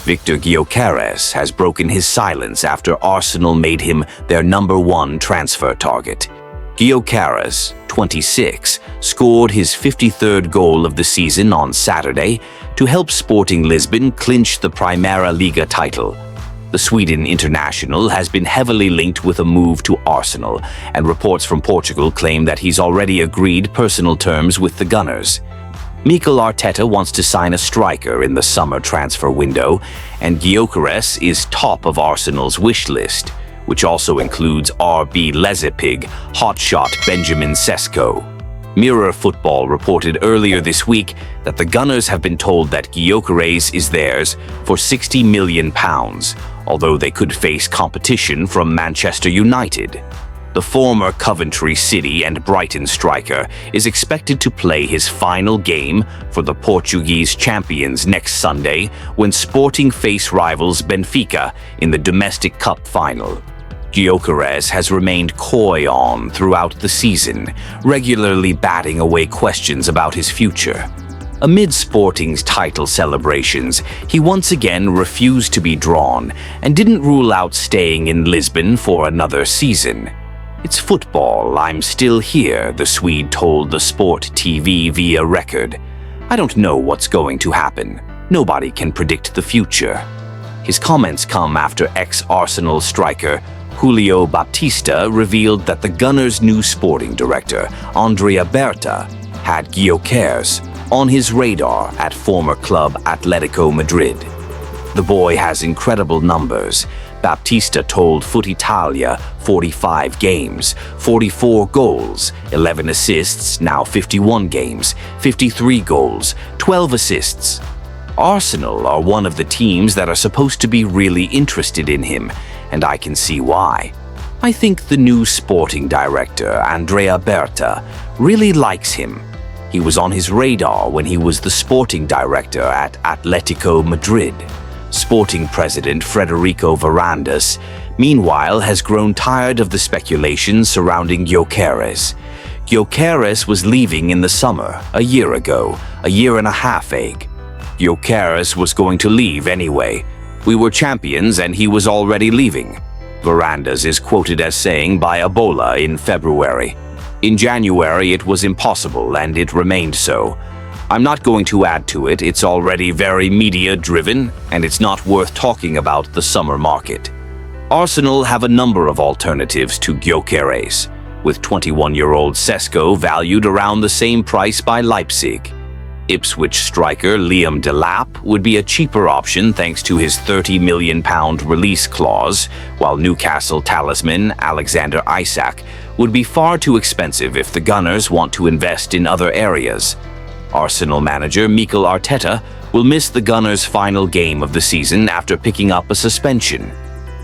Victor Gyökeres has broken his silence after Arsenal made him their #1 transfer target. Gyökeres, 26, scored his 53rd goal of the season on Saturday to help Sporting Lisbon clinch the Primeira Liga title. The Sweden international has been heavily linked with a move to Arsenal, and reports from Portugal claim that he's already agreed personal terms with the Gunners. Mikel Arteta wants to sign a striker in the summer transfer window, and Gyökeres is top of Arsenal's wish list, which also includes RB Leipzig hotshot Benjamin Sesko. Mirror Football reported earlier this week that the Gunners have been told that Gyökeres is theirs for £60 million, although they could face competition from Manchester United. The former Coventry City and Brighton striker is expected to play his final game for the Portuguese champions next Sunday when Sporting face rivals Benfica in the domestic cup final. Gyökeres has remained coy throughout the season, regularly batting away questions about his future. Amid Sporting's title celebrations, he once again refused to be drawn and didn't rule out staying in Lisbon for another season. "It's football, I'm still here," the Swede told the Sport TV via record. "I don't know what's going to happen. Nobody can predict the future." His comments come after ex-Arsenal striker Julio Baptista revealed that the Gunners' new sporting director, Andrea Berta, had Gyökeres on his radar at former club Atletico Madrid. "The boy has incredible numbers," Baptista told Foot Italia. 45 games, 44 goals, 11 assists, now 51 games, 53 goals, 12 assists. Arsenal are one of the teams that are supposed to be really interested in him, and I can see why. I think the new sporting director, Andrea Berta, really likes him. He was on his radar when he was the sporting director at Atletico Madrid. Sporting president Federico Varandas, meanwhile, has grown tired of the speculation surrounding Gyökeres. Gyökeres was leaving in the summer, a year ago, a year and a half ago. Gyökeres was going to leave anyway. "We were champions and he was already leaving," Varandas is quoted as saying by Ebola in February. "In January it was impossible and it remained so. I'm not going to add to it, it's already very media-driven and it's not worth talking about the summer market." Arsenal have a number of alternatives to Gyökeres, with 21-year-old Sesko valued around the same price by Leipzig. Ipswich striker Liam Delap would be a cheaper option thanks to his £30 million release clause, while Newcastle talisman Alexander Isak would be far too expensive if the Gunners want to invest in other areas. Arsenal manager Mikel Arteta will miss the Gunners' final game of the season after picking up a suspension.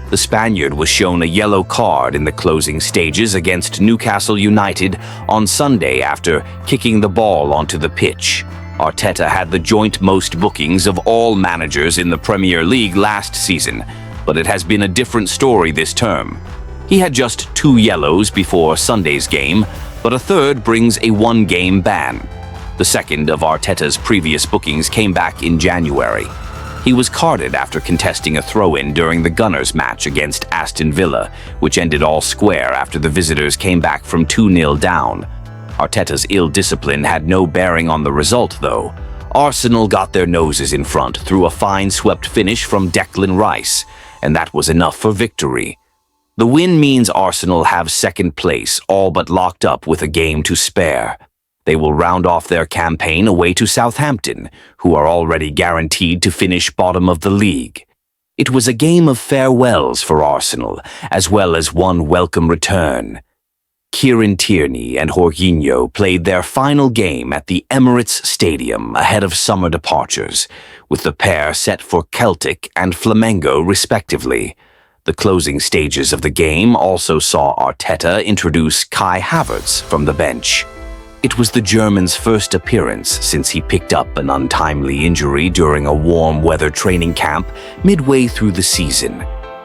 The Spaniard was shown a yellow card in the closing stages against Newcastle United on Sunday after kicking the ball onto the pitch. Arteta had the joint most bookings of all managers in the Premier League last season, but it has been a different story this term. He had just 2 yellows before Sunday's game, but a third brings a 1-game ban. The second of Arteta's previous bookings came back in January. He was carded after contesting a throw-in during the Gunners' match against Aston Villa, which ended all square after the visitors came back from 2-0 down. Arteta's ill discipline had no bearing on the result, though. Arsenal got their noses in front through a fine swept finish from Declan Rice, and that was enough for victory. The win means Arsenal have second place, all but locked up with a game to spare. They will round off their campaign away to Southampton, who are already guaranteed to finish bottom of the league. It was a game of farewells for Arsenal, as well as one welcome return. Kieran Tierney and Jorginho played their final game at the Emirates Stadium ahead of summer departures, with the pair set for Celtic and Flamengo respectively. The closing stages of the game also saw Arteta introduce Kai Havertz from the bench. It was the German's first appearance since he picked up an untimely injury during a warm weather training camp midway through the season.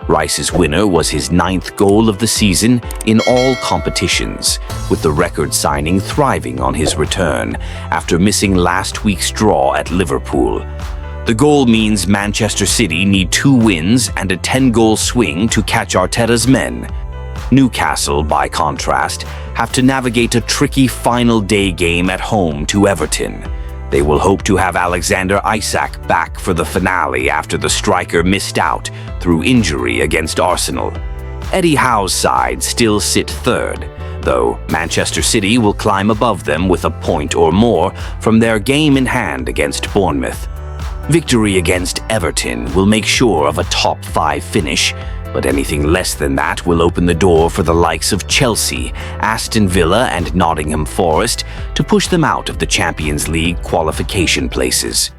Rice's winner was his 9th goal of the season in all competitions, with the record signing thriving on his return after missing last week's draw at Liverpool. The goal means Manchester City need 2 wins and a 10-goal swing to catch Arteta's men. Newcastle, by contrast, have to navigate a tricky final day game at home to Everton. They will hope to have Alexander Isak back for the finale after the striker missed out through injury against Arsenal. Eddie Howe's side still sit third, though Manchester City will climb above them with a point or more from their game in hand against Bournemouth. Victory against Everton will make sure of a top 5 finish, but anything less than that will open the door for the likes of Chelsea, Aston Villa and Nottingham Forest to push them out of the Champions League qualification places.